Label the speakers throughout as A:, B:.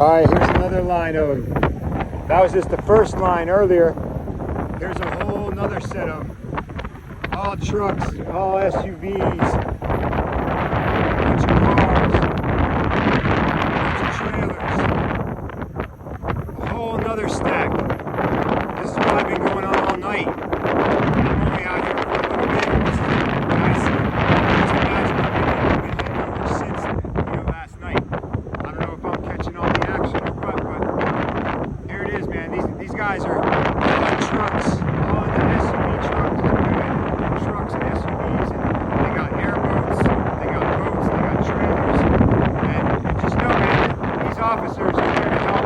A: All right, here's another line of them. That was just the first line earlier. Here's a whole nother set of them. All trucks, all SUVs, bunch of cars, bunch of trailers. A whole nother stack. This is what I've been going on all night. I'm only out here for a little bit. Guys, just imagine I've been here since last night. I don't know if I'm catching all the action or what, but here it is, man. These guys are all in trucks, all in the SUV trucks, trucks and SUVs, and they got airboats, they got boats, they got trailers, and just know, man, these officers are there to help,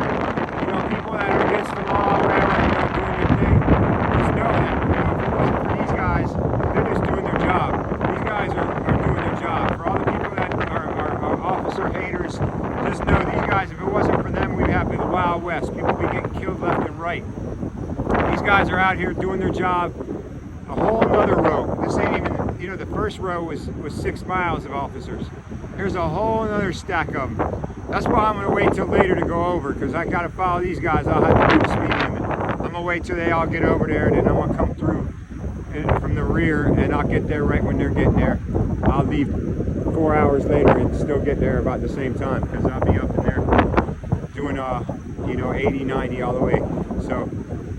A: people that are against the law, whatever, doing their thing. Just know that, if it wasn't for these guys, they're just doing their job. These guys are doing their job. For all the people that are officer haters, just know these guys, if it wasn't for them, we'd have the Wild West. People would be getting killed left and right. These guys are out here doing their job. A whole nother row. This ain't even, the first row was 6 miles of officers. Here's a whole nother stack of them. That's why I'm going to wait till later to go over, because I got to follow these guys. I'll have to do the speed limit. I'm going to wait till they all get over there, and then I'm going to come through from the rear, and I'll get there right when they're getting there. I'll leave 4 hours later and still get there about the same time, because I'll be up in there doing 80, 90 all the way. So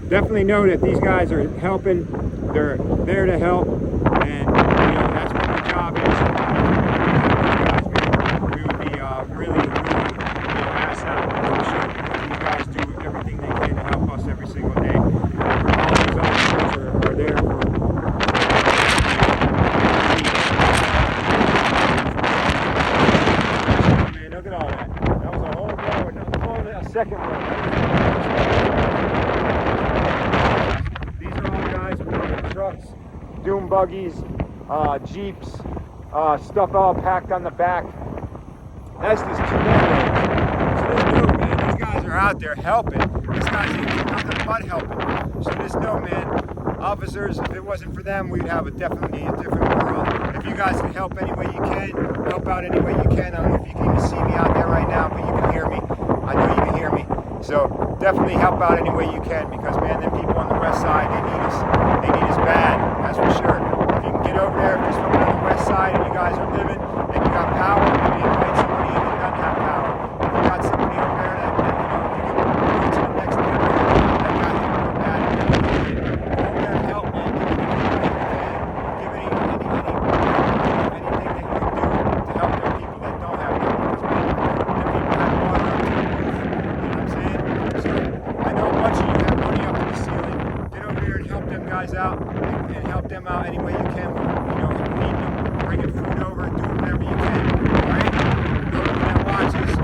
A: definitely know that these guys are helping. They're there to help, and that's what their job is. We would be really ass out for sure, because these guys do everything they can to help us every single day. All these officers are there for. Man, look at all that. That was a whole row, a second row. Trucks, dune buggies, jeeps, stuff all packed on the back. That's just too many. So just know, man, these guys are out there helping. These guys ain't doing nothing but helping. So just know, man, officers, if it wasn't for them, we'd have definitely a different world. If you guys can help any way you can, help out any way you can. I don't know if you can even see me out there right now, but you can hear me. I know you can hear me. So definitely help out any way you can, because, man, them people on the west side, they need us. They need us bad, that's for sure. If you can get over there, if there's someone on the west side and you guys are living and you got power, maybe invite somebody in that doesn't have power. If you got somebody over there that if you can move to the next neighborhood that got hit real bad, go over there and help, man. Give anything that you can do to help their people that don't have power. Because, man, their people have water up to the roof. You know what I'm saying? So I know a bunch of you have money up to the ceiling. Get over here and help them guys out, and help them out any way you can. Feeding them, bringing food over, doing whatever you can. All right? Go look at watches.